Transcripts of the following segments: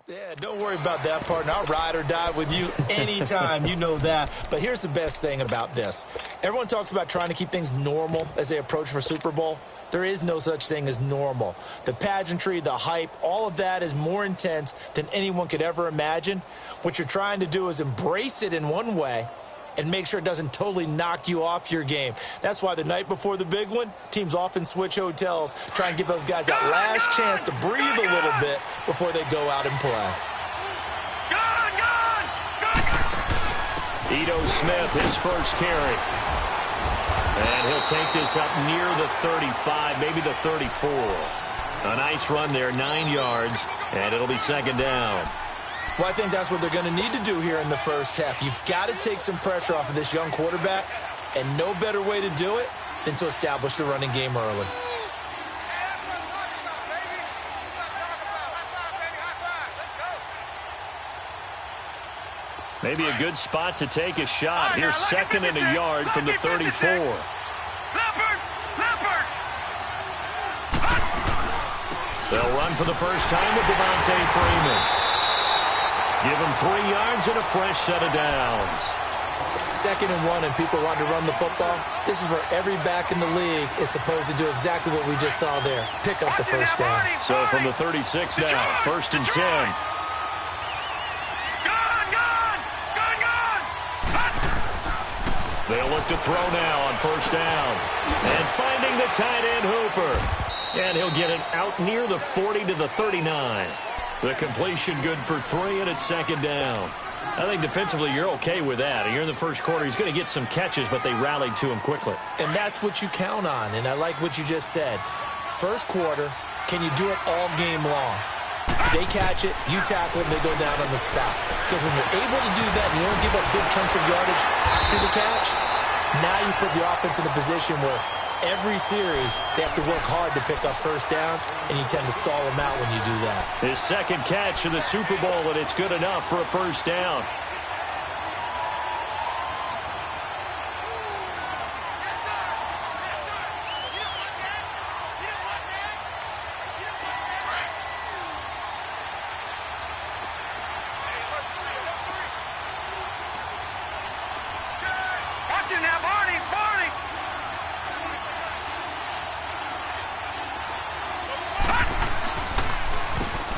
Yeah, don't worry about that, partner. I'll ride or die with you anytime. You know that. But here's the best thing about this. Everyone talks about trying to keep things normal as they approach for Super Bowl. There is no such thing as normal. The pageantry, the hype, all of that is more intense than anyone could ever imagine. What you're trying to do is embrace it in one way and make sure it doesn't totally knock you off your game. That's why the night before the big one, teams often switch hotels, try and give those guys that last chance to breathe a little bit before they go out and play. Ito Smith, his first carry. And he'll take this up near the 35, maybe the 34. A nice run there, 9 yards, and it'll be second down. Well, I think that's what they're going to need to do here in the first half. You've got to take some pressure off of this young quarterback, and no better way to do it than to establish the running game early. Maybe a good spot to take a shot. Here's second and a yard from the 34. They'll run for the first time with Devontae Freeman. Give him 3 yards and a fresh set of downs. 2nd and 1 and people want to run the football. This is where every back in the league is supposed to do exactly what we just saw there. Pick up the first down. So from the 36 now, 1st and 10. They'll look to throw now on 1st down. And finding the tight end Hooper. And he'll get it out near the 40 to the 39. The completion good for 3, and it's 2nd down. I think defensively you're okay with that. Here in the first quarter, he's going to get some catches, but they rallied to him quickly. And that's what you count on, and I like what you just said. First quarter, can you do it all game long? They catch it, you tackle it, and they go down on the spot. Because when you're able to do that and you don't give up big chunks of yardage after the catch, now you put the offense in a position where every series they have to work hard to pick up first downs, and you tend to stall them out when you do that. His second catch in the Super Bowl, and it's good enough for a first down.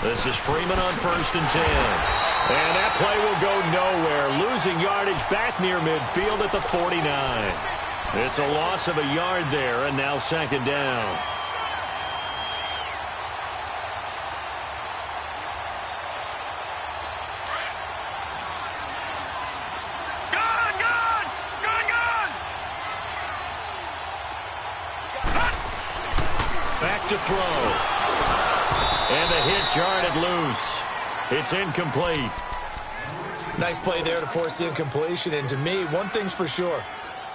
This is Freeman on 1st and 10. And that play will go nowhere. Losing yardage back near midfield at the 49. It's a loss of a yard there, and now 2nd down. Back to throw. And the hit jarred loose. It's incomplete. Nice play there to force the incompletion. And to me, one thing's for sure.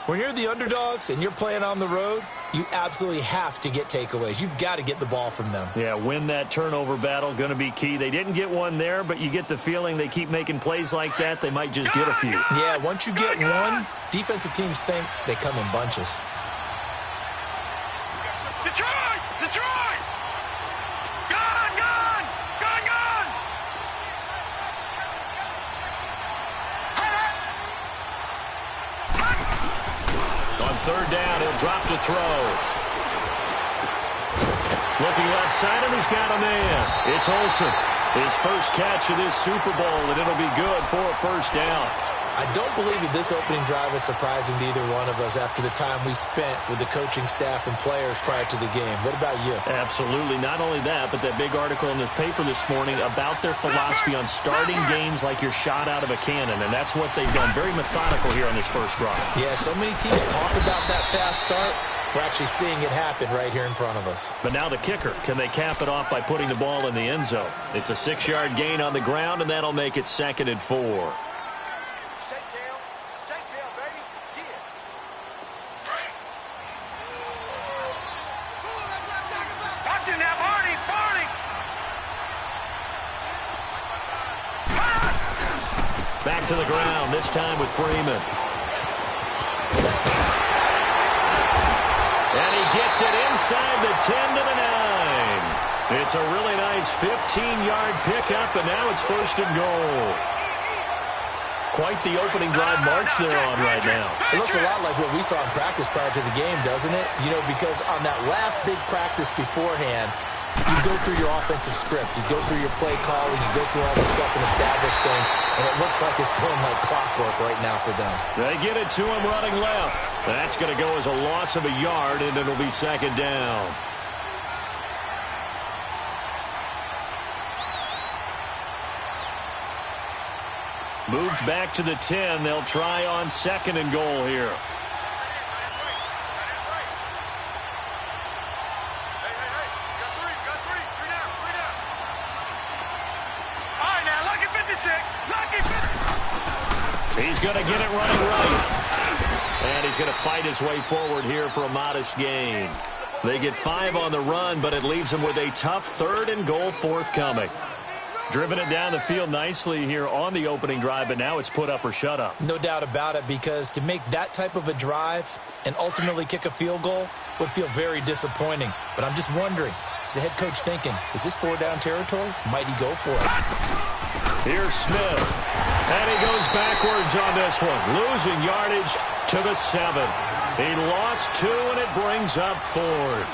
When you're the underdogs and you're playing on the road, you absolutely have to get takeaways. You've got to get the ball from them. Yeah, win that turnover battle, going to be key. They didn't get one there, but you get the feeling they keep making plays like that, they might just get a few. Yeah, once you get one, defensive teams think they come in bunches. Third down, he'll drop to throw. Looking left side, and he's got a man. It's Olsen. His first catch of this Super Bowl, and it'll be good for a first down. I don't believe that this opening drive is surprising to either one of us after the time we spent with the coaching staff and players prior to the game. What about you? Absolutely. Not only that, but that big article in this paper this morning about their philosophy on starting games like you're shot out of a cannon, and that's what they've done. Very methodical here on this first drive. Yeah, so many teams talk about that fast start. We're actually seeing it happen right here in front of us. But now the kicker. Can they cap it off by putting the ball in the end zone? It's a 6-yard gain on the ground, and that'll make it 2nd and 4. Back to the ground, this time with Freeman. And he gets it inside the 10 to the 9. It's a really nice 15-yard pickup, and now it's 1st and goal. Quite the opening drive march they're on right now. It looks a lot like what we saw in practice prior to the game, doesn't it? You know, because on that last big practice beforehand, you go through your offensive script. You go through your play calling. You go through all the stuff and establish things. And it looks like it's going like clockwork right now for them. They get it to him running left. That's going to go as a loss of a yard, and it'll be 2nd down. Moved back to the 10. They'll try on 2nd and goal here. He's going to get it running right. And he's going to fight his way forward here for a modest gain. They get 5 on the run, but it leaves them with a tough 3rd and goal forthcoming. Driven it down the field nicely here on the opening drive, but now it's put up or shut up. No doubt about it, because to make that type of a drive and ultimately kick a field goal would feel very disappointing. But I'm just wondering, is the head coach thinking, is this 4-down territory? Might he go for it? Here's Smith. And he goes backwards on this one. Losing yardage to the 7. He lost 2, and it brings up 4th.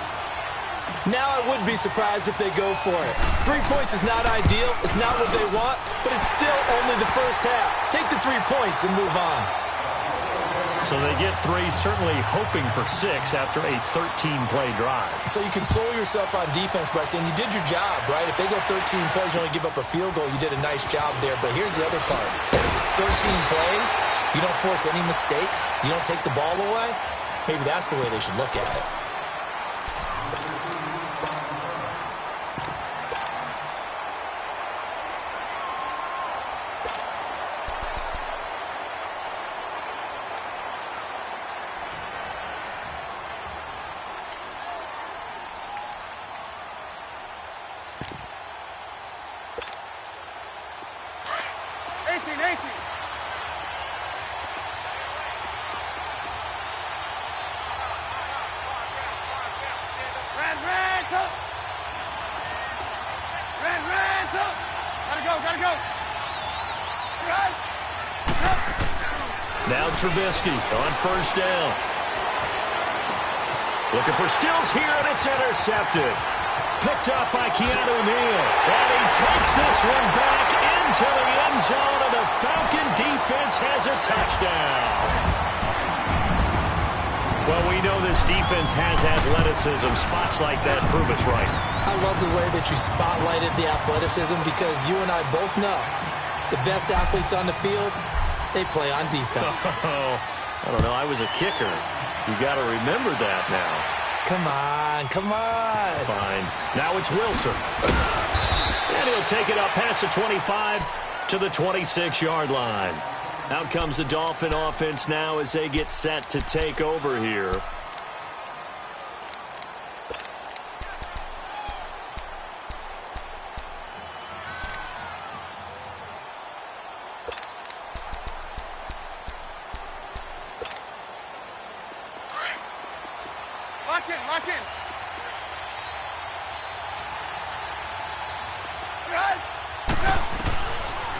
Now I would be surprised if they go for it. 3 points is not ideal. It's not what they want, but it's still only the first half. Take the 3 points and move on. So they get 3, certainly hoping for 6 after a 13-play drive. So you console yourself on defense by saying you did your job, right? If they go 13 plays, you only give up a field goal, you did a nice job there. But here's the other part. 13 plays, you don't force any mistakes, you don't take the ball away. Maybe that's the way they should look at it. Now Trubisky on 1st down. Looking for Stills here, and it's intercepted. Picked up by Keanu Neal. And he takes this one back into the end zone, and the Falcon defense has a touchdown. Well, we know this defense has athleticism. Spots like that prove us right. I love the way that you spotlighted the athleticism, because you and I both know the best athletes on the field, they play on defense. I don't know. I was a kicker. You got to remember that now. Come on, come on. Fine. Now it's Wilson. And he'll take it up past the 25 to the 26-yard line. Out comes the Dolphin offense now as they get set to take over here. Lock in.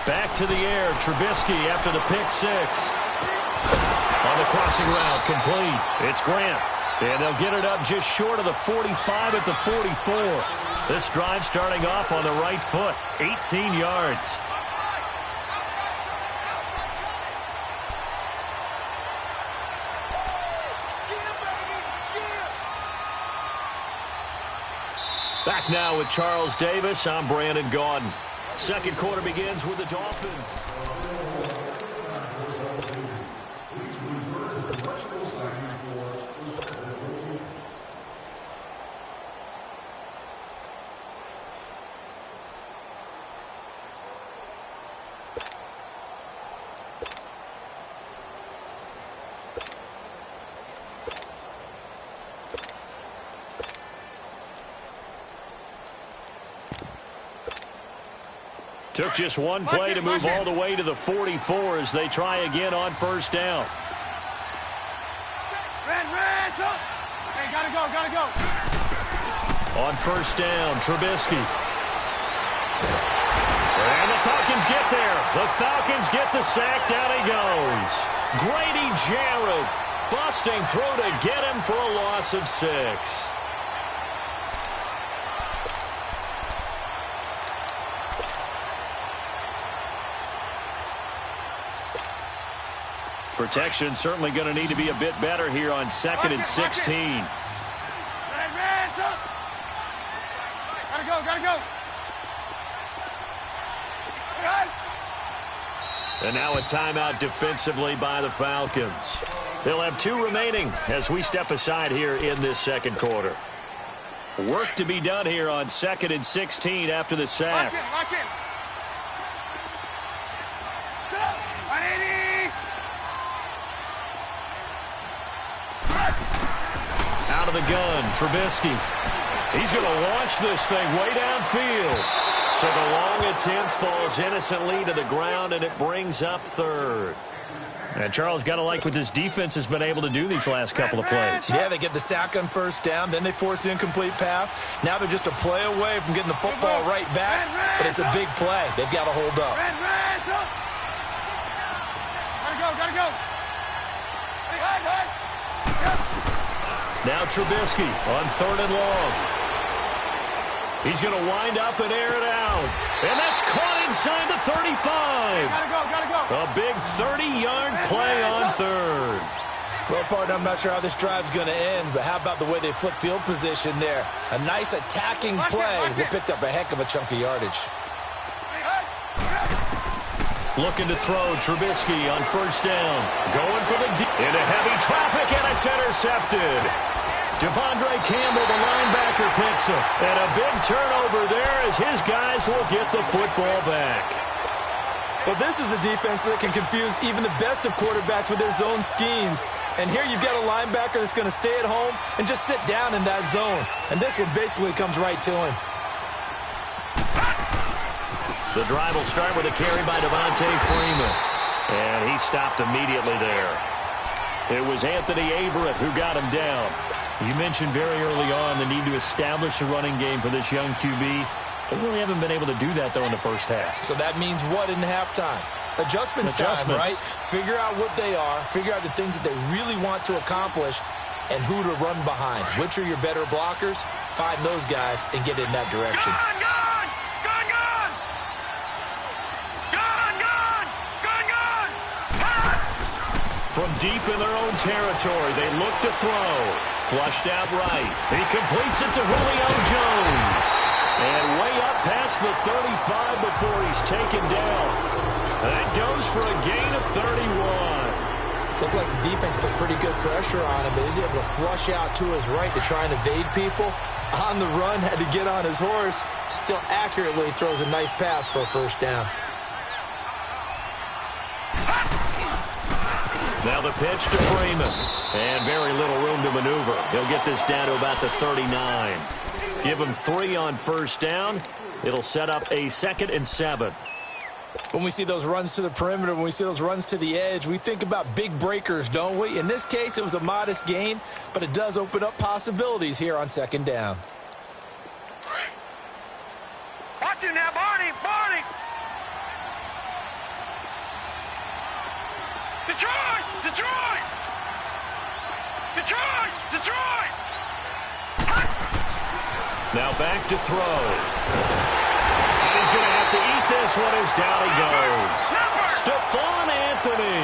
Back to the air, Trubisky after the pick 6. On the crossing route, complete. It's Grant. And they'll get it up just short of the 45 at the 44. This drive starting off on the right foot, 18 yards. Back now with Charles Davis. I'm Brandon Gaudin. Second quarter begins with the Dolphins. Took just one play to move all the way to the 44 as they try again on first down. Hey, gotta go. On first down, Trubisky. And the Falcons get there. The Falcons get the sack. Down he goes. Grady Jarrett busting through to get him for a loss of 6. Protection certainly going to need to be a bit better here on 2nd and 16. Gotta go. And now a timeout defensively by the Falcons. They'll have 2 remaining as we step aside here in this second quarter. Work to be done here on 2nd and 16 after the sack. Lock in. Out of the gun, Trubisky. He's going to launch this thing way downfield. So the long attempt falls innocently to the ground, and it brings up 3rd. And Charles, got to like what this defense has been able to do these last couple of plays. Yeah, they get the sack on first down, then they force the incomplete pass. Now they're just a play away from getting the football right back, but it's a big play. They've got to hold up. Gotta go. Now Trubisky on 3rd and long. He's going to wind up and air it out. And that's caught inside the 35. Gotta go. A big 30-yard play on 3rd. Well, partner, I'm not sure how this drive's going to end, but how about the way they flip field position there? A nice attacking play. They picked up a heck of a chunk of yardage. Looking to throw, Trubisky on first down. Going for the deep. Into heavy traffic, and it's intercepted. Devondre Campbell, the linebacker, picks him. And a big turnover there as his guys will get the football back. Well, this is a defense that can confuse even the best of quarterbacks with their zone schemes. And here you've got a linebacker that's going to stay at home and just sit down in that zone. And this one basically comes right to him. The drive will start with a carry by Devontae Freeman. And he stopped immediately there. It was Anthony Averett who got him down. You mentioned very early on the need to establish a running game for this young QB. They really haven't been able to do that, though, in the first half. So that means what in halftime? Adjustments time, right? Figure out what they are. Figure out the things that they really want to accomplish and who to run behind. Which are your better blockers? Find those guys and get in that direction. From deep in their own territory, they look to throw. Flushed out right. He completes it to Julio Jones. And way up past the 35 before he's taken down. That goes for a gain of 31. Looked like the defense put pretty good pressure on him, but he's able to flush out to his right to try and evade people. On the run, had to get on his horse. Still accurately throws a nice pass for a first down. Now the pitch to Freeman. And very little room to maneuver. He'll get this down to about the 39. Give him 3 on first down. It'll set up a 2nd and 7. When we see those runs to the perimeter, when we see those runs to the edge, we think about big breakers, don't we? In this case, it was a modest gain, but it does open up possibilities here on 2nd down. Watch him now, Barney! Detroit! Now back to throw. And he's going to have to eat this one as down he goes. Stephon Anthony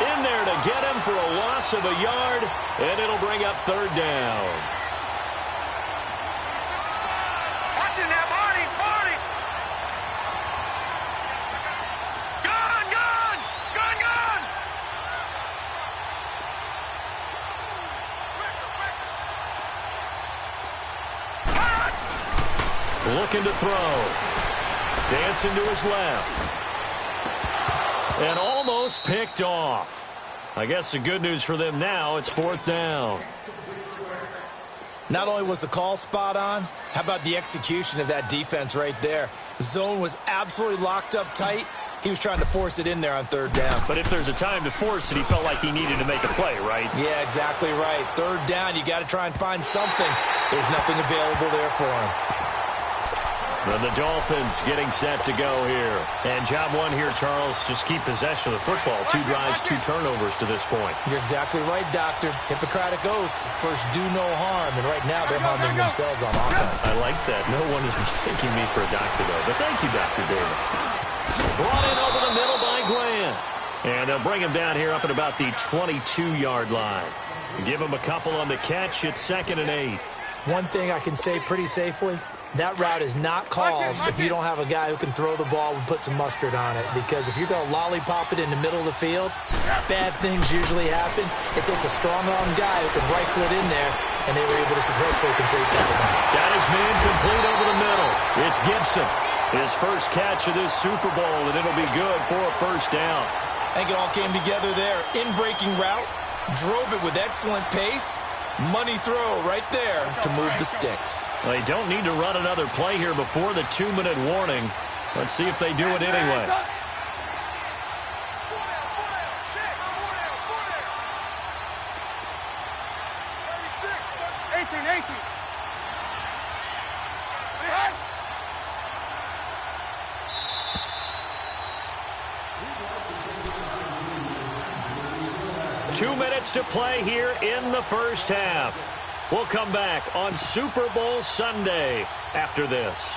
in there to get him for a loss of a yard, and it'll bring up 3rd down. Watch him now, Barney! Gun! Looking to throw. Dancing to his left. And almost picked off. I guess the good news for them now, it's 4th down. Not only was the call spot on, how about the execution of that defense right there? Zone was absolutely locked up tight. He was trying to force it in there on third down. But if there's a time to force it, he felt like he needed to make a play, right? Yeah, exactly right. Third down, you got to try and find something. There's nothing available there for him. And the Dolphins getting set to go here. And job one here, Charles, just keep possession of the football. 2 drives, 2 turnovers to this point. You're exactly right, Doctor. Hippocratic oath. First, do no harm. And right now, they're harming themselves on offense. I like that. No one is mistaking me for a doctor, though. But thank you, Dr. Davis. Brought in over the middle by Glenn. And they'll bring him down here up at about the 22-yard line. Give him a couple on the catch. It's 2nd and 8. One thing I can say pretty safely, that route is not called if you don't have a guy who can throw the ball and put some mustard on it. Because if you're going to lollipop it in the middle of the field, bad things usually happen. It takes a strong-arm guy who can rifle it in there, and they were able to successfully complete that one. Got his man complete over the middle. It's Gibson. His first catch of this Super Bowl, and it'll be good for a first down. I think it all came together there. In-breaking route, drove it with excellent pace. Money throw right there to move the sticks. Well, they don't need to run another play here before the 2-minute warning. Let's see if they do it anyway. Two minutes to play here in the first half. We'll come back on Super Bowl Sunday after this.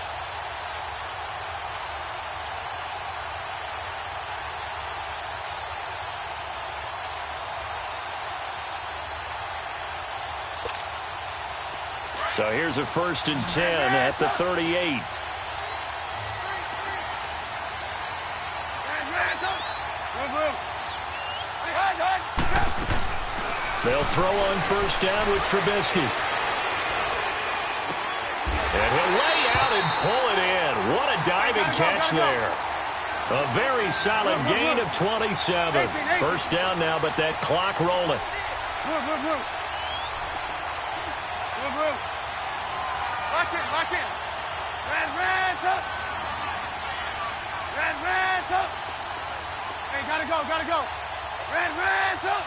So here's a 1st and 10 at the 38. They'll throw on 1st down with Trubisky. And he'll lay out and pull it in. What a diving catch there. A very solid gain of 27. 1st down now, but that clock rolling. Lock it. Red, up. Hey, gotta go. Red, up.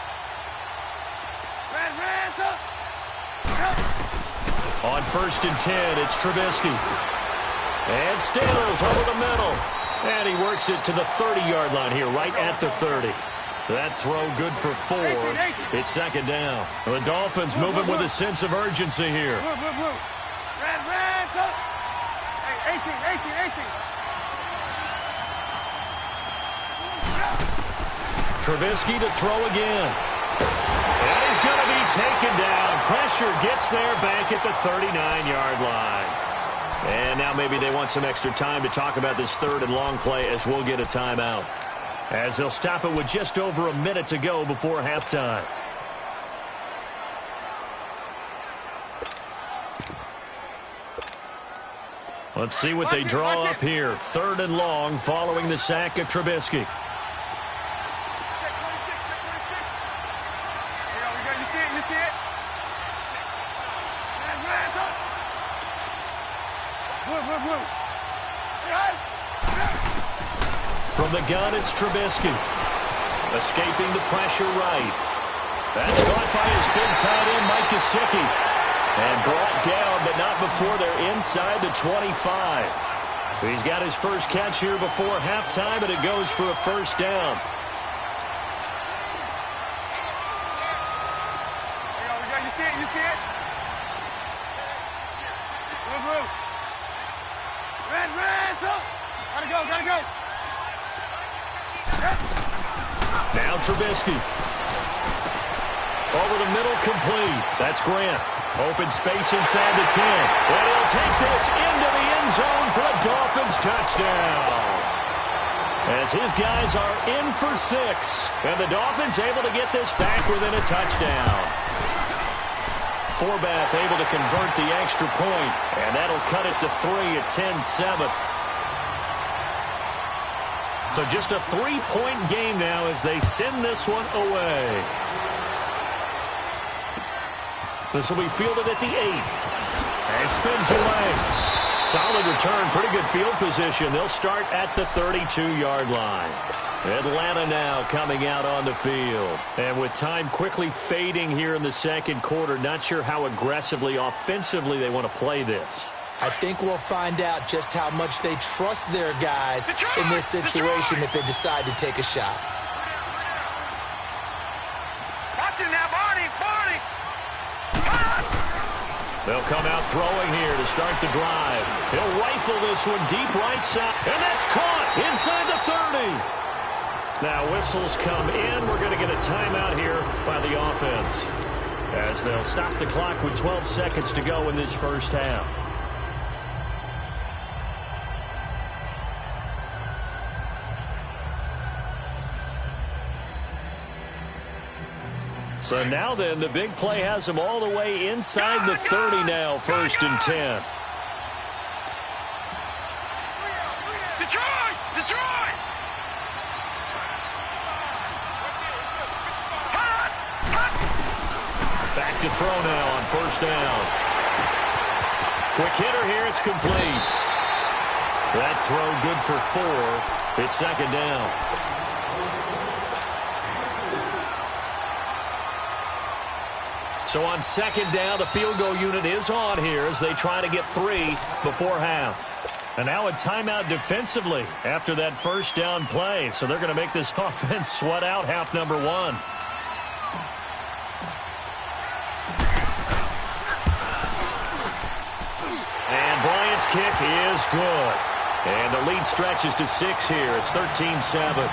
On 1st and 10, it's Trubisky. And Stills over the middle. And he works it to the 30-yard line here, right at the 30. That throw good for 4. It's 2nd down. The Dolphins moving with a sense of urgency here. Red, up. Hey, 18. Trubisky to throw again. And he's going to be taken down. Pressure gets there back at the 39-yard line. And now maybe they want some extra time to talk about this 3rd and long play as we'll get a timeout. As they'll stop it with just over a minute to go before halftime. Let's see what they draw up here. 3rd and long following the sack of Trubisky. From the gun, it's Trubisky. Escaping the pressure right. That's caught by his big tight end, Mike Gesicki. And brought down, but not before they're inside the 25. He's got his first catch here before halftime, and it goes for a 1st down. You see it? Red, up. Gotta go. Now Trubisky. Over the middle, complete. That's Grant. Open space inside the 10. And he'll take this into the end zone for a Dolphins touchdown. As his guys are in for 6. And the Dolphins able to get this back within a touchdown. Forbath able to convert the extra point. And that'll cut it to 3 at 10-7. So just a 3-point game now as they send this one away. This will be fielded at the 8. And spins away. solid return, pretty good field position. They'll start at the 32-yard line. Atlanta now coming out on the field. And with time quickly fading here in the second quarter, not sure how aggressively, offensively they want to play this. I think we'll find out just how much they trust their guys in this situation if they decide to take a shot. Watch it now, Barney. They'll come out throwing here to start the drive. He'll rifle this one deep right side, and that's caught inside the 30. Now whistles come in. We're going to get a timeout here by the offense as they'll stop the clock with 12 seconds to go in this first half. So now then, the big play has them all the way inside the 30 now, 1st and 10. Detroit! Back to throw now on 1st down. Quick hitter here, it's complete. That throw good for 4. It's 2nd down. So on 2nd down, the field goal unit is on here as they try to get 3 before half. And now a timeout defensively after that 1st down play. So they're going to make this offense sweat out half number 1. And Bryant's kick is good. And the lead stretches to 6 here. It's 13-7.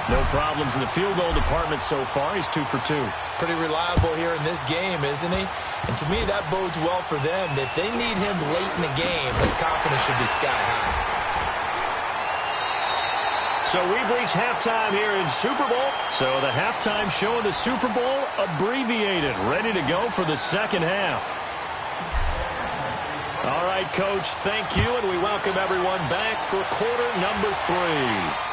No problems in the field goal department so far. He's 2 for 2. Pretty reliable here in this game, isn't he? And to me, that bodes well for them. If they need him late in the game, his confidence should be sky high. So we've reached halftime here in Super Bowl. So the halftime show in the Super Bowl abbreviated, ready to go for the second half. All right, Coach, thank you, and we welcome everyone back for quarter number 3.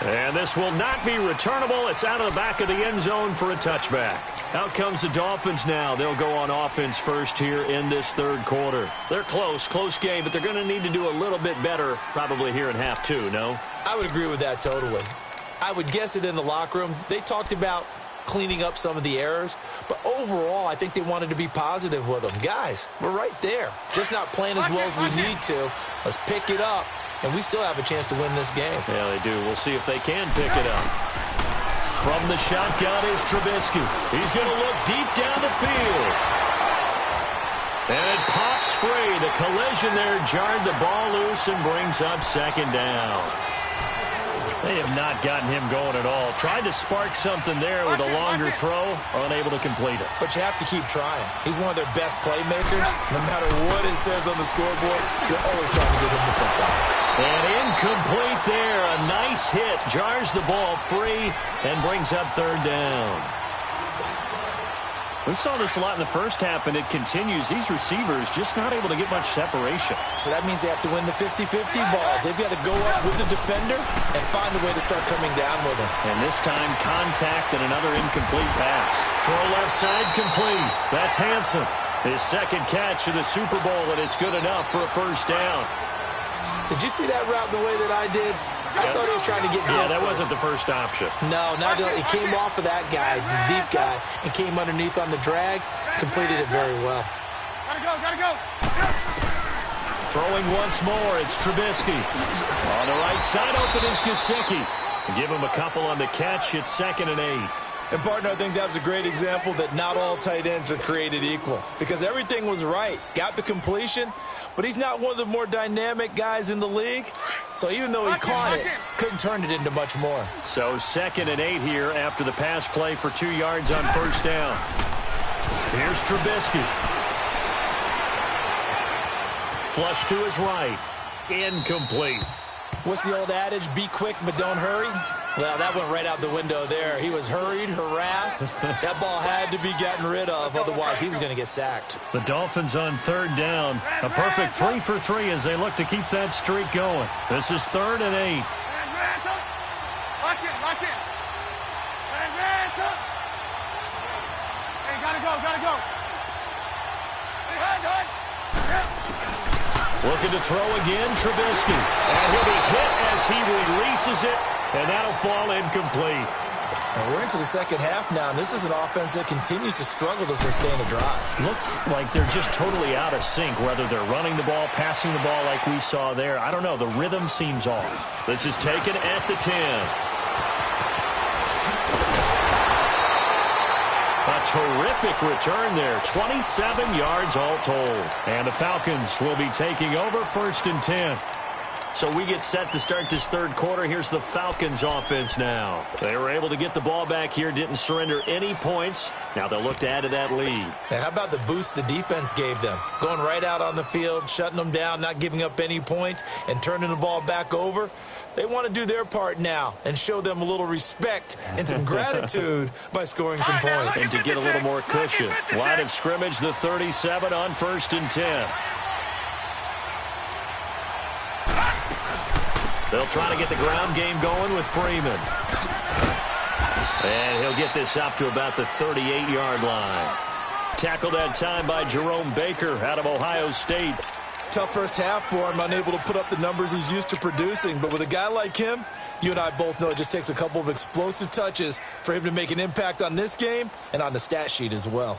And this will not be returnable. It's out of the back of the end zone for a touchback. Out comes the Dolphins now. They'll go on offense first here in this 3rd quarter. They're close game, but they're going to need to do a little bit better probably here in half 2, no? I would agree with that totally. I would guess it in the locker room. They talked about cleaning up some of the errors, but overall, I think they wanted to be positive with them. Guys, we're right there. Just not playing as well as we need to. Let's pick it up. And we still have a chance to win this game. Yeah, they do. We'll see if they can pick it up. From the shotgun is Trubisky. He's going to look deep down the field. And it pops free. The collision there jarred the ball loose and brings up 2nd down. They have not gotten him going at all. Tried to spark something there with a longer throw, unable to complete it. But you have to keep trying. He's one of their best playmakers. No matter what it says on the scoreboard, you're always trying to get him the football. And incomplete there. A nice hit. Jars the ball free and brings up 3rd down. We saw this a lot in the first half, and it continues. These receivers just not able to get much separation. So that means they have to win the 50-50 balls. They've got to go up with the defender and find a way to start coming down with him. And this time, contact and another incomplete pass. Throw left side complete. That's Hansen. His 2nd catch of the Super Bowl, and it's good enough for a 1st down. Did you see that route the way that I did? I thought he was trying to get deep. Yeah, that wasn't the first option. No, it came off of that guy, the deep guy, and came underneath on the drag. Completed it very well. Gotta go. Throwing once more, it's Trubisky. On the right side, open is Gesicki. Give him a couple on the catch. It's 2nd and 8. And, partner, I think that was a great example that not all tight ends are created equal because everything was right. Got the completion, but he's not one of the more dynamic guys in the league. So even though he caught it, couldn't turn it into much more. So 2nd and 8 here after the pass play for 2 yards on 1st down. Here's Trubisky. Flush to his right. Incomplete. What's the old adage? Be quick, but don't hurry. Well, that went right out the window there. He was hurried, harassed. That ball had to be gotten rid of, otherwise he was going to get sacked. The Dolphins on 3rd down. A perfect 3 for 3 as they look to keep that streak going. This is 3rd and 8. Lock it. Hey, gotta go. Hey, hide. Looking to throw again, Trubisky. And he'll be hit as he releases it, and that'll fall incomplete. And we're into the second half now, and this is an offense that continues to struggle to sustain a drive. Looks like they're just totally out of sync, whether they're running the ball, passing the ball like we saw there. I don't know. The rhythm seems off. This is taken at the 10. A terrific return there. 27 yards all told. And the Falcons will be taking over 1st and 10. So we get set to start this third quarter. Here's the Falcons offense now. They were able to get the ball back here, didn't surrender any points. Now they'll look to add to that lead. Now, how about the boost the defense gave them? Going right out on the field, shutting them down, not giving up any points, and turning the ball back over. They want to do their part now and show them a little respect and some gratitude by scoring some points. And to get a little more cushion. Line of scrimmage, the 37 on 1st and 10. They'll try to get the ground game going with Freeman. And he'll get this up to about the 38-yard line. Tackled that time by Jerome Baker out of Ohio State. Tough first half for him, unable to put up the numbers he's used to producing. But with a guy like him, you and I both know it just takes a couple of explosive touches for him to make an impact on this game and on the stat sheet as well.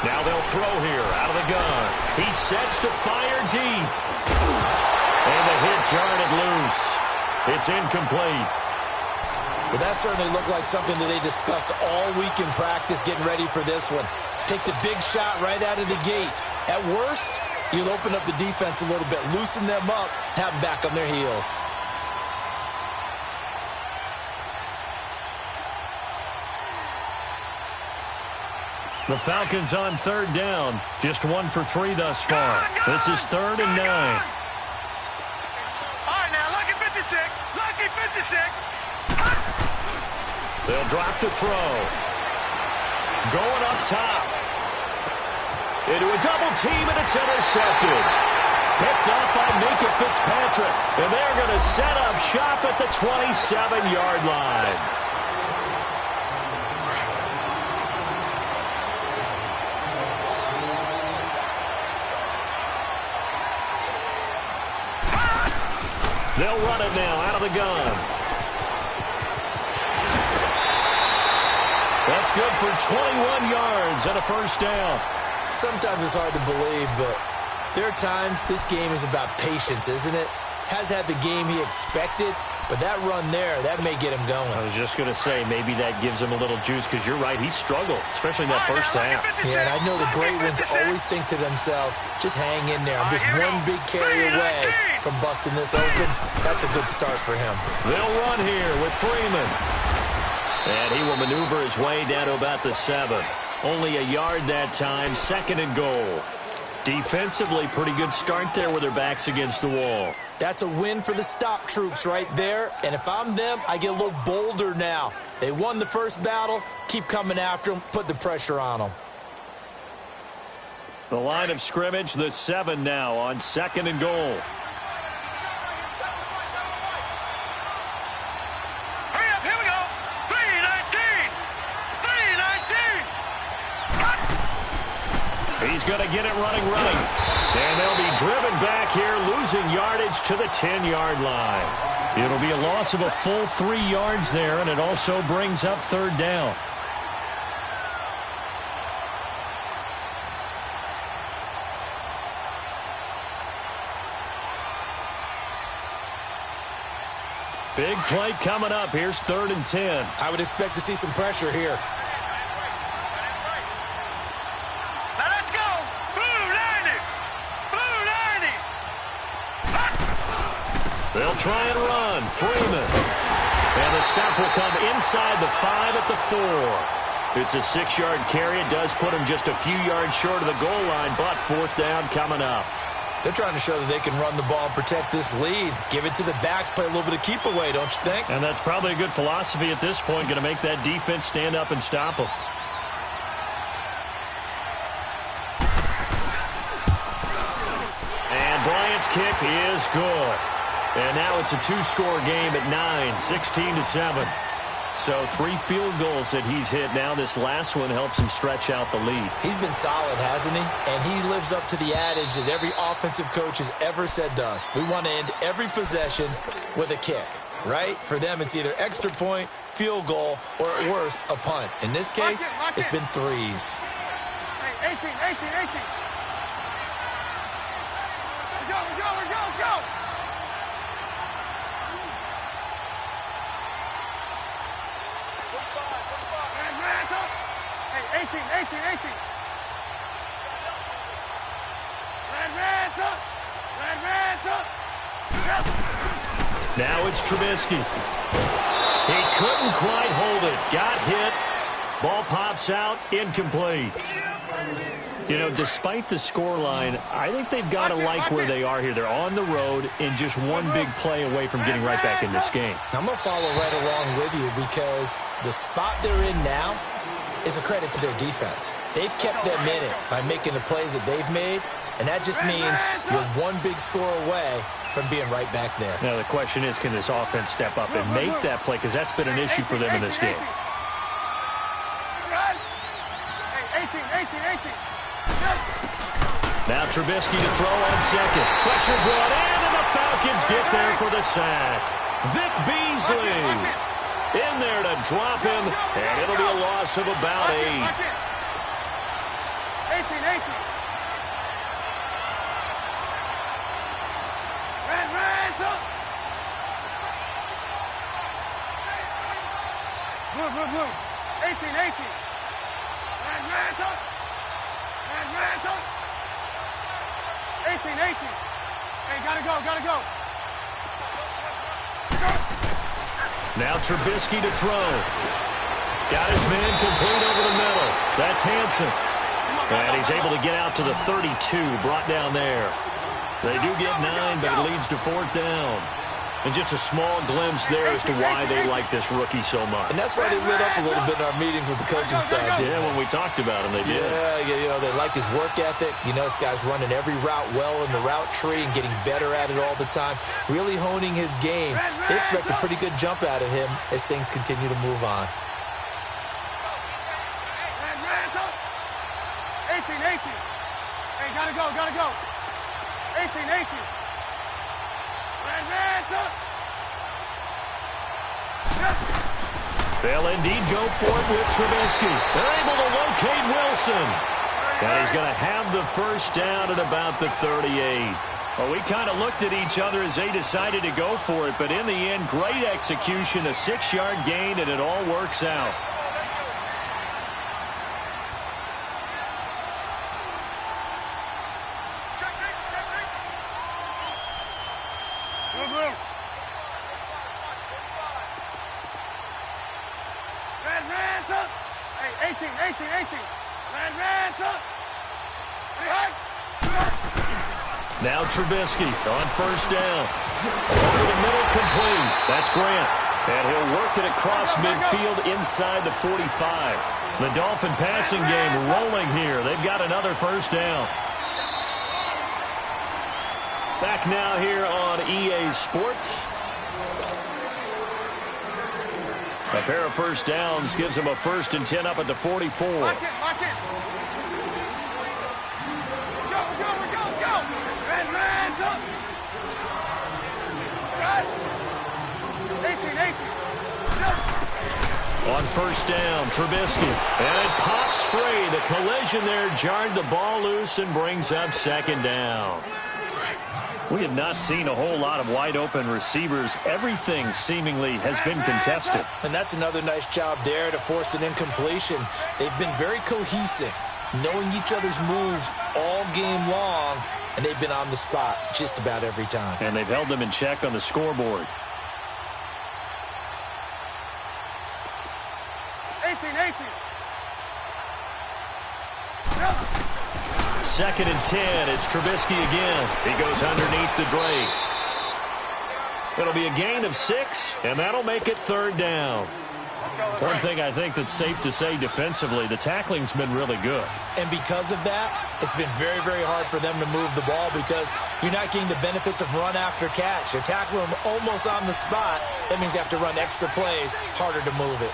Now they'll throw here out of the gun. He sets to fire deep. And the hit jarred it loose. It's incomplete. Well, that certainly looked like something that they discussed all week in practice getting ready for this one. Take the big shot right out of the gate. At worst, you'll open up the defense a little bit, loosen them up, have them back on their heels. The Falcons on 3rd down. Just 1 for 3 thus far. This is 3rd and 9. All right, now, lucky 56. Lucky 56. They'll drop to throw. Going up top. Into a double team, and it's intercepted. Picked up by Minkah Fitzpatrick. And they're going to set up shop at the 27-yard line. They'll run it now out of the gun. That's good for 21 yards and a 1st down. Sometimes it's hard to believe, but there are times this game is about patience, isn't it? Has had the game he expected, but that run there, that may get him going. I was just going to say, maybe that gives him a little juice, because you're right, he struggled, especially in that first half. Yeah, and I know the great ones always think to themselves, just hang in there. I'm just one big carry away from busting this open. That's a good start for him. They'll run here with Freeman. And he will maneuver his way down to about the 7. Only a yard that time, 2nd and goal. Defensively, pretty good start there with their backs against the wall. That's a win for the stop troops right there. And if I'm them, I get a little bolder now. They won the first battle. Keep coming after them. Put the pressure on them. The line of scrimmage, the 7 now on 2nd and goal. Hurry up, here we go. 3-19. 3-19. He's going to get it running. And they'll be driven back here, losing yardage to the 10-yard line. It'll be a loss of a full 3 yards there, and it also brings up 3rd down. Big play coming up. Here's 3rd and 10. I would expect to see some pressure here. They'll try and run. Freeman. And the stop will come inside the 5 at the 4. It's a 6-yard carry. It does put him just a few yards short of the goal line, but 4th down coming up. They're trying to show that they can run the ball and protect this lead. Give it to the backs, play a little bit of keep away, don't you think? And that's probably a good philosophy at this point, going to make that defense stand up and stop them. And Bryant's kick is good. And now it's a two-score game at 9, 16-7. So 3 field goals that he's hit. Now this last one helps him stretch out the lead. He's been solid, hasn't he? And he lives up to the adage that every offensive coach has ever said to us. We want to end every possession with a kick, right? For them, it's either extra point, field goal, or at worst, a punt. In this case, it's been threes. Hey, 18. Let's go. Hey, 18. Red up. Now it's Trubisky. He couldn't quite hold it. Got hit. Ball pops out. Incomplete. You know, despite the scoreline, I think they've got to like where they are here. They're on the road and just one big play away from getting right back in this game. I'm going to follow right along with you because the spot they're in now is a credit to their defense. They've kept them in it by making the plays that they've made, and that just means you're one big score away from being right back there. Now the question is, can this offense step up and make that play? Because that's been an issue for them in this game. Hey, 18. Now Trubisky to throw on second. Pressure brought in, and the Falcons get there for the sack. Vic Beasley in there to drop him, and it'll be a loss of about 8. 18. Red up. Blue. 18. Red up. 18. Hey, gotta go. Now Trubisky to throw. Got his man complete over the middle. That's Hansen. And he's able to get out to the 32, brought down there. They do get 9, but it leads to 4th down. And just a small glimpse there as to why they like this rookie so much. And that's why they lit up a little bit in our meetings with the coaching staff. Yeah, when we talked about him, they did. Yeah, you know, they like his work ethic. You know, this guy's running every route well in the route tree and getting better at it all the time. Really honing his game. They expect a pretty good jump out of him as things continue to move on. 18. Hey, gotta go. 18. Red up. They'll indeed go for it with Trubisky. They're able to locate Wilson. And he's going to have the first down at about the 38. Well, we kind of looked at each other as they decided to go for it, but in the end, great execution, a 6-yard gain, and it all works out. Red up. Hey, 18. Red up. Now Trubisky on first down. Over the middle, complete. That's Grant. And he'll work it across midfield inside the 45. The Dolphin passing game rolling here. They've got another first down. Back now here on EA Sports. A pair of first downs gives them a 1st and 10 up at the 44. Lock it. Go. Red up. 18. On first down, Trubisky. And it pops free. The collision there jarred the ball loose and brings up 2nd down. We have not seen a whole lot of wide-open receivers. Everything seemingly has been contested. And that's another nice job there to force an incompletion. They've been very cohesive, knowing each other's moves all game long, and they've been on the spot just about every time. And they've held them in check on the scoreboard. 18. 2nd and 10. It's Trubisky again. He goes underneath the Drake. It'll be a gain of 6, and that'll make it 3rd down. One thing I think that's safe to say defensively, the tackling's been really good. And because of that, it's been very, very hard for them to move the ball because you're not getting the benefits of run after catch. You're tackling them almost on the spot. That means you have to run extra plays, harder to move it.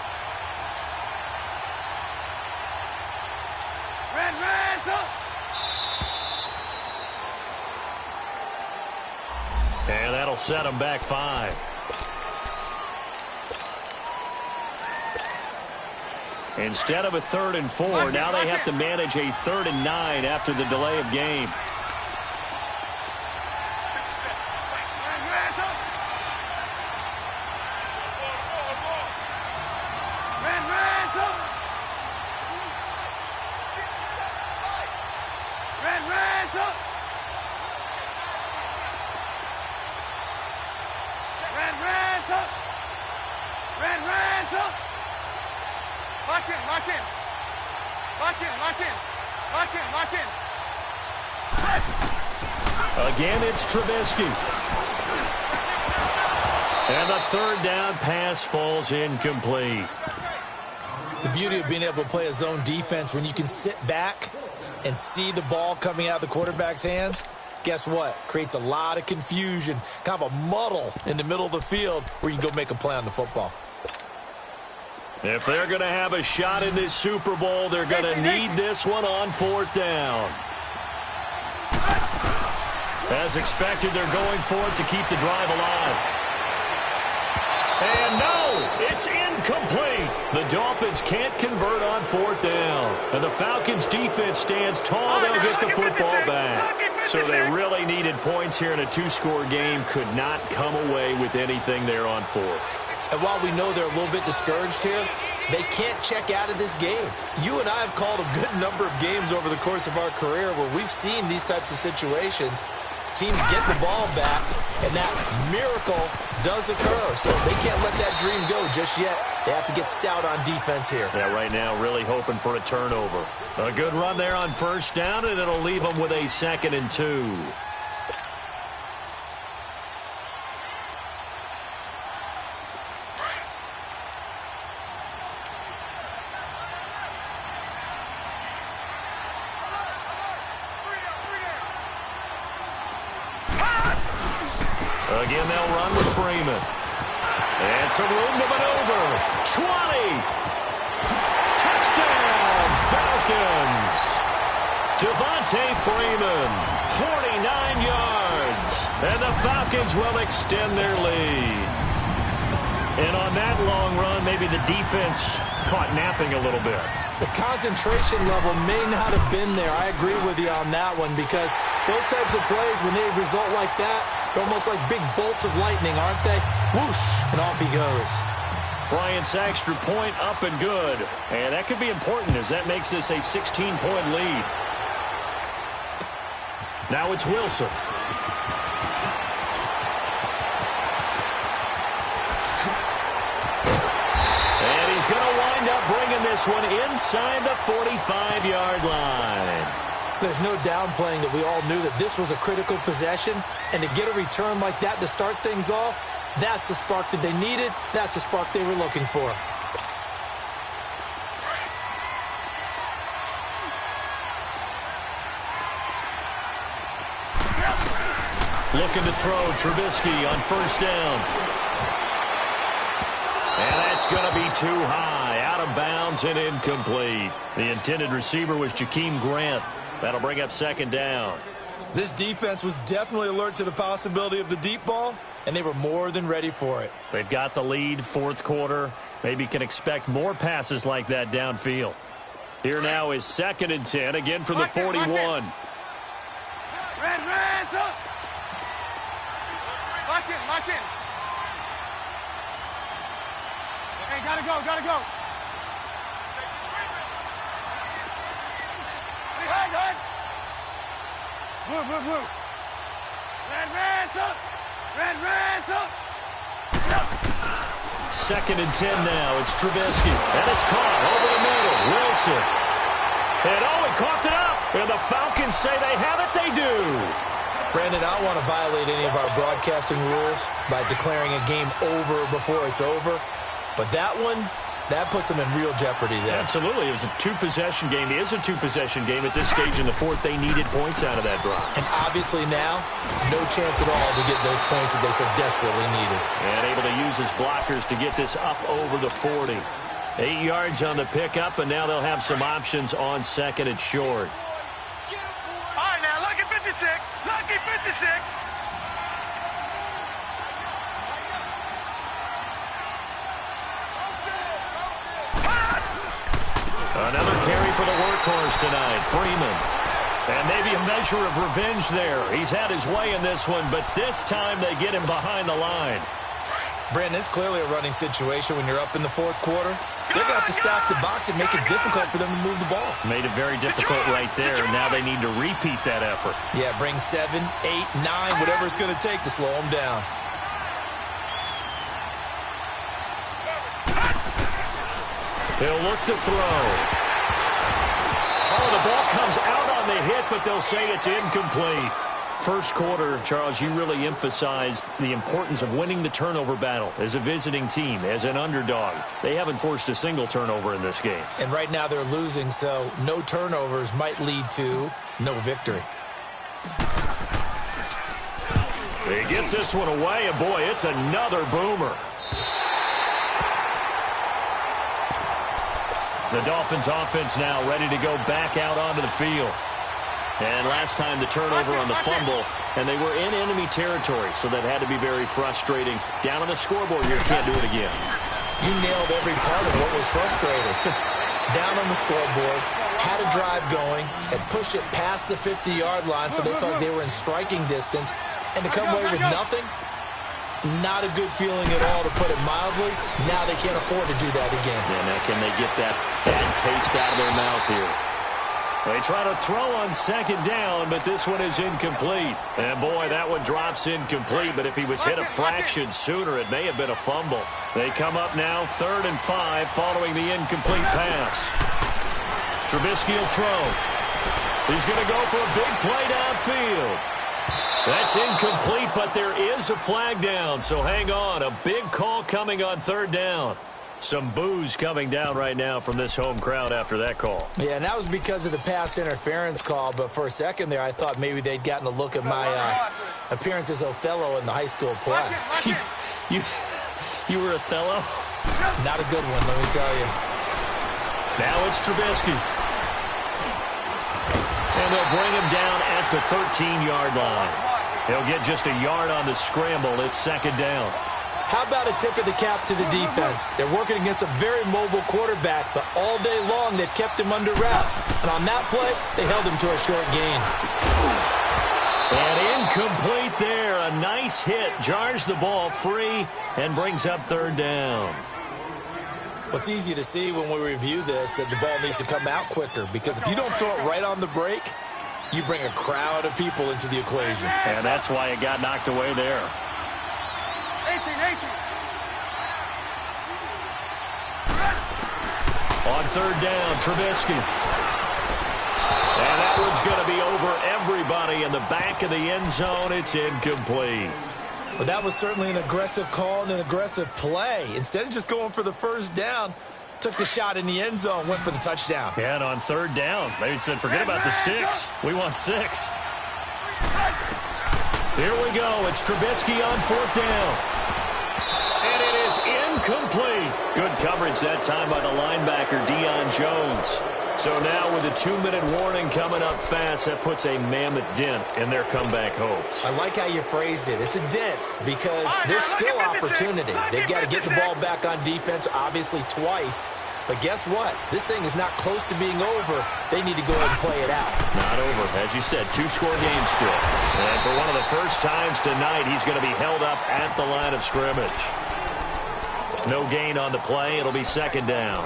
And that'll set them back 5. Instead of a 3rd and 4, now they have to manage a 3rd and 9 after the delay of game. Again, it's Trubisky. And the 3rd down pass falls incomplete. The beauty of being able to play a zone defense when you can sit back and see the ball coming out of the quarterback's hands, guess what? Creates a lot of confusion, kind of a muddle in the middle of the field where you can go make a play on the football. If they're going to have a shot in this Super Bowl, they're going to need this one on 4th down. As expected, they're going for it to keep the drive alive. And no, it's incomplete. The Dolphins can't convert on 4th down. And the Falcons' defense stands tall. They'll get the football back. So they really needed points here in a 2-score game. Could not come away with anything there on 4th. And while we know they're a little bit discouraged here, they can't check out of this game. You and I have called a good number of games over the course of our career where we've seen these types of situations. Teams get the ball back, and that miracle does occur. So they can't let that dream go just yet. They have to get stout on defense here. Yeah, right now really hoping for a turnover. A good run there on 1st down, and it'll leave them with a 2nd and 2. Again, they'll run with Freeman. And some room to maneuver. 20. Touchdown, Falcons. Devontae Freeman, 49 yards. And the Falcons will extend their lead. And on that long run, maybe the defense caught napping a little bit. The concentration level may not have been there. I agree with you on that one because those types of plays, when they result like that, they're almost like big bolts of lightning, aren't they? Whoosh, and off he goes. Bryant Saxter point up and good. And that could be important as that makes this a 16-point lead. Now it's Wilson. And he's going to wind up bringing this one inside the 45-yard line. There's no downplaying that we all knew that this was a critical possession, and to get a return like that to start things off, that's the spark that they needed. That's the spark they were looking for. Looking to throw Trubisky on 1st down. And that's going to be too high, out of bounds and incomplete. The intended receiver was Jakeem Grant. That'll bring up 2nd down. This defense was definitely alert to the possibility of the deep ball, and they were more than ready for it. They've got the lead, 4th quarter. Maybe can expect more passes like that downfield. Here now is 2nd and 10, again from the 41. Red, up! Lock in. Hey, gotta go. Hey, Blue. Red, up! 2nd and 10 now. It's Trubisky. And it's caught over the middle. Wilson. And he coughed it up. And the Falcons can say they have it, they do. Brandon, I don't want to violate any of our broadcasting rules by declaring a game over before it's over, but that one, that puts them in real jeopardy there. Absolutely. It was a two-possession game. It is a two-possession game at this stage in the fourth. They needed points out of that drive. And obviously now, no chance at all to get those points that they so desperately needed. And able to use his blockers to get this up over the 40. 8 yards on the pickup, and now they'll have some options on second and short. All right, now, lucky 56. Lucky 56. Another carry for the workhorse tonight, Freeman. And maybe a measure of revenge there. He's had his way in this one, but this time they get him behind the line. Brandon, it's clearly a running situation when you're up in the fourth quarter. They're going to have to stack the box and make it difficult for them to move the ball. Made it very difficult right there. Now they need to repeat that effort. Yeah, bring 7, 8, 9, whatever it's going to take to slow them down. He'll look to throw. Oh, the ball comes out on the hit, but they'll say it's incomplete. First quarter, Charles, you really emphasized the importance of winning the turnover battle as a visiting team, as an underdog. They haven't forced a single turnover in this game. And right now they're losing, so no turnovers might lead to no victory. He gets this one away, and boy, it's another boomer. The Dolphins offense now ready to go back out onto the field. And last time the turnover on the fumble, and they were in enemy territory, so that had to be very frustrating. Down on the scoreboard here, can't do it again. You nailed every part of what was frustrating. Down on the scoreboard, had a drive going, had pushed it past the 50-yard line, so they thought they were in striking distance, and to come away with nothing, not a good feeling at all, to put it mildly. Now they can't afford to do that again. Yeah, now can they get that bad taste out of their mouth here? They try to throw on second down, but this one is incomplete. And boy, that one drops incomplete, but if he was hit a fraction sooner, it may have been a fumble. They come up now 3rd and 5 following the incomplete pass. Trubisky will throw. He's going to go for a big play downfield. That's incomplete, but there is a flag down, so hang on. A big call coming on 3rd down. Some boos coming down right now from this home crowd after that call. Yeah, and that was because of the pass interference call, but for a second there I thought maybe they'd gotten a look at my appearance as Othello in the high school play. You were Othello? Not a good one, let me tell you. Now it's Trubisky. And they'll bring him down at the 13-yard line. He'll get just a yard on the scramble. It's 2nd down. How about a tip of the cap to the defense? They're working against a very mobile quarterback, but all day long they've kept him under wraps. And on that play, they held him to a short gain. And incomplete there. A nice hit. Jars the ball free and brings up 3rd down. Well, it's easy to see when we review this that the ball needs to come out quicker, because if you don't throw it right on the break, you bring a crowd of people into the equation. And that's why it got knocked away there. 18. On 3rd down, Trubisky. And that one's going to be over everybody in the back of the end zone. It's incomplete. But that was certainly an aggressive call and an aggressive play. Instead of just going for the 1st down, took the shot in the end zone, went for the touchdown. Yeah, and on 3rd down, they said, forget about the sticks. We want 6. Here we go. It's Trubisky on 4th down. And it is incomplete. Good coverage that time by the linebacker, Deion Jones. So now with a 2-minute warning coming up fast, that puts a mammoth dent in their comeback hopes. I like how you phrased it. It's a dent because there's still opportunity. They've got to get the ball back on defense, obviously twice. But guess what? This thing is not close to being over. They need to go ahead and play it out. Not over. As you said, 2-score game still. And for one of the first times tonight, he's going to be held up at the line of scrimmage. No gain on the play. It'll be 2nd down.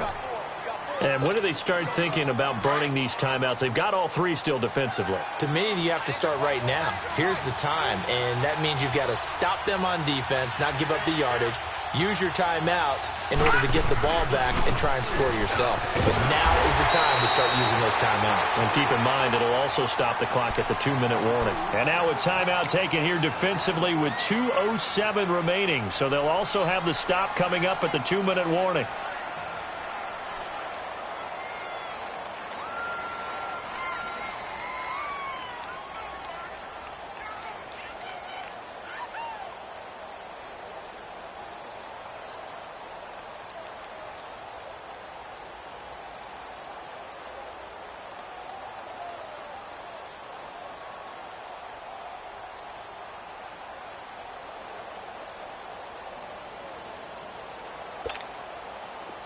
And when do they start thinking about burning these timeouts? They've got all three still defensively. To me, you have to start right now. Here's the time, and that means you've got to stop them on defense, not give up the yardage, use your timeouts in order to get the ball back and try and score yourself. But now is the time to start using those timeouts. And keep in mind, it'll also stop the clock at the 2-minute warning. And now a timeout taken here defensively with 2:07 remaining. So they'll also have the stop coming up at the 2-minute warning.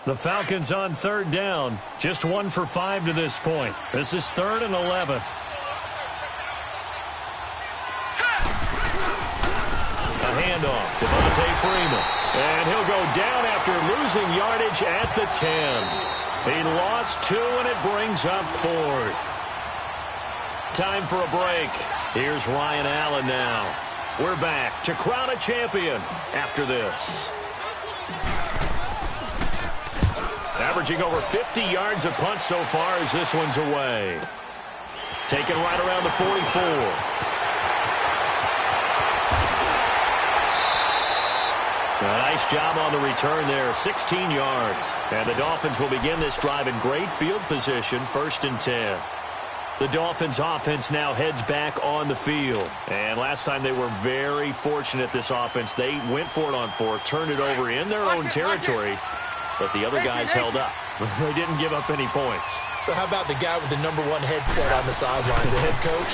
The Falcons on 3rd down. Just 1 for 5 to this point. This is 3rd and 11. A handoff to Devontae Freeman. And he'll go down after losing yardage at the 10. He lost 2, and it brings up 4th. Time for a break. Here's Ryan Allen now. We're back to crown a champion after this. Averaging over 50 yards a punt so far as this one's away. Taken right around the 44. A nice job on the return there, 16 yards. And the Dolphins will begin this drive in great field position, 1st and 10. The Dolphins offense now heads back on the field. And last time they were very fortunate, this offense. They went for it on 4, turned it over in their own territory. But the other guys held up. They didn't give up any points. So how about the guy with the #1 headset on the sidelines, the head coach?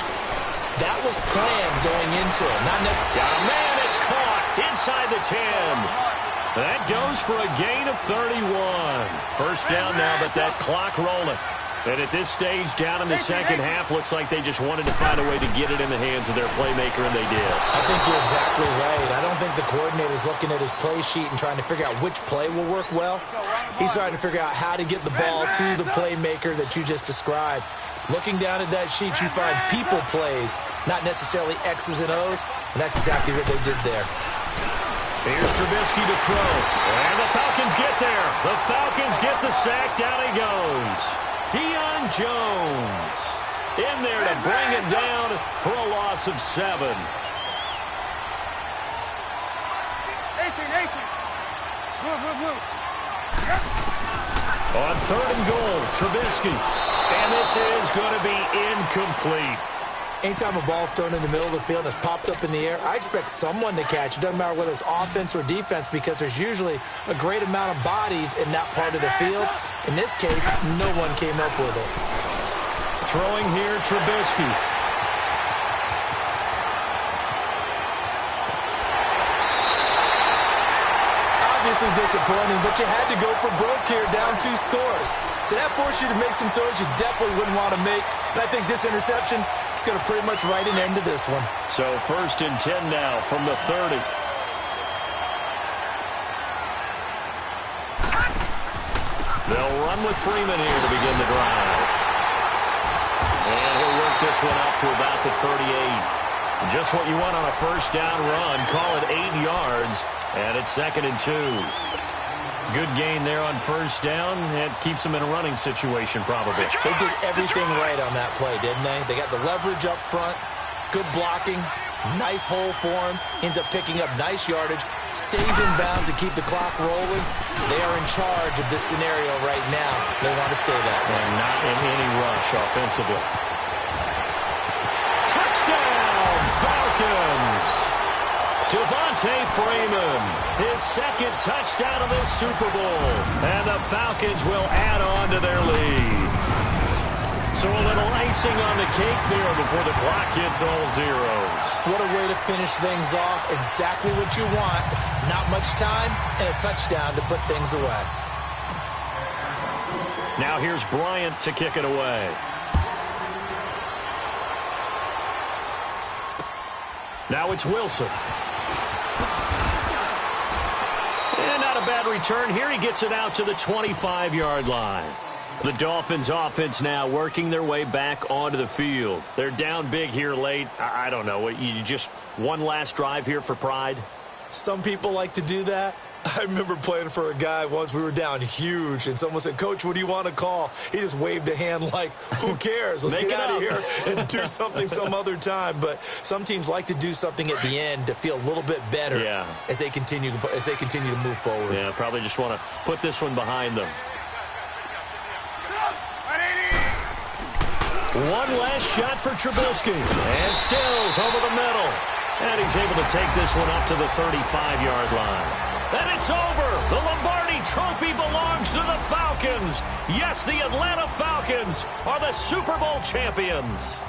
That was planned going into it. Not yeah, man, it's caught inside the 10. That goes for a gain of 31. 1st down now, but that clock rolling. And at this stage, down in the second half, looks like they just wanted to find a way to get it in the hands of their playmaker, and they did. I think you're exactly right. I don't think the coordinator's looking at his play sheet and trying to figure out which play will work well. He's trying to figure out how to get the ball to the playmaker that you just described. Looking down at that sheet, you find people plays, not necessarily X's and O's, and that's exactly what they did there. Here's Trubisky to throw, and the Falcons get there. The Falcons get the sack. Down he goes. Deion Jones in there to bring it down for a loss of 7. 18. Move. On 3rd and goal, Trubisky. And this is going to be incomplete. Anytime a ball's thrown in the middle of the field and it's popped up in the air, I expect someone to catch. It doesn't matter whether it's offense or defense because there's usually a great amount of bodies in that part of the field. In this case, no one came up with it. Throwing here, Trubisky. Obviously disappointing, but you had to go for broke here, down 2 scores. So that forced you to make some throws you definitely wouldn't want to make. And I think this interception is going to pretty much write an end to this one. So 1st and 10 now from the 30. They'll run with Freeman here to begin the drive. And he'll work this one out to about the 38. Just what you want on a 1st down run. Call it 8 yards. And it's 2nd and 2. Good gain there on 1st down. It keeps them in a running situation probably. They did everything right on that play, didn't they? They got the leverage up front, good blocking, nice hole for him, ends up picking up nice yardage, stays in bounds to keep the clock rolling. They are in charge of this scenario right now. They want to stay that way. And not in any rush offensively. Touchdown, Falcons! Devontae Freeman, his 2nd touchdown of this Super Bowl. And the Falcons will add on to their lead. So a little icing on the cake there before the clock hits all zeros. What a way to finish things off. Exactly what you want. Not much time and a touchdown to put things away. Now here's Bryant to kick it away. Now it's Wilson. And not a bad return here. He gets it out to the 25-yard line. The Dolphins offense now working their way back onto the field. They're down big here late. I don't know. You just one last drive here for pride? Some people like to do that. I remember playing for a guy once. We were down huge, and someone said, "Coach, what do you want to call?" He just waved a hand like, who cares? Let's get out of here and do something some other time. But some teams like to do something at the end to feel a little bit better as they continue to move forward. Yeah, probably just want to put this one behind them. One last shot for Trubisky. And Stills over the middle. And he's able to take this one up to the 35-yard line. And it's over. The Lombardi Trophy belongs to the Falcons. Yes, the Atlanta Falcons are the Super Bowl champions.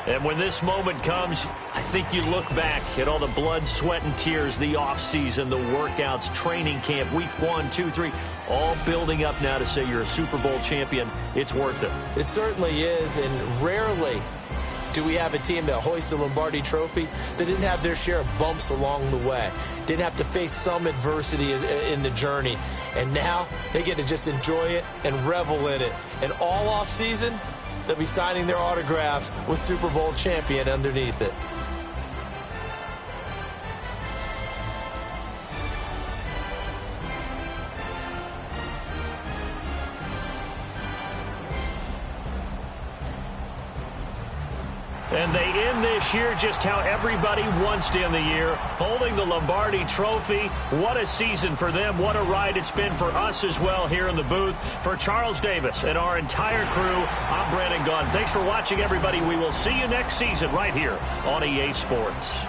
And when this moment comes, I think you look back at all the blood, sweat, and tears, the offseason, the workouts, training camp, week 1, 2, 3, all building up now to say you're a Super Bowl champion. It's worth it. It certainly is, and rarely do we have a team that hoists the Lombardi Trophy that didn't have their share of bumps along the way, didn't have to face some adversity in the journey, and now they get to just enjoy it and revel in it. And all offseason, they'll be signing their autographs with Super Bowl champion underneath it. And they end this year just how everybody wants to end the year, holding the Lombardi Trophy. What a season for them. What a ride it's been for us as well here in the booth. For Charles Davis and our entire crew, I'm Brandon Gaudin. Thanks for watching, everybody. We will see you next season right here on EA Sports.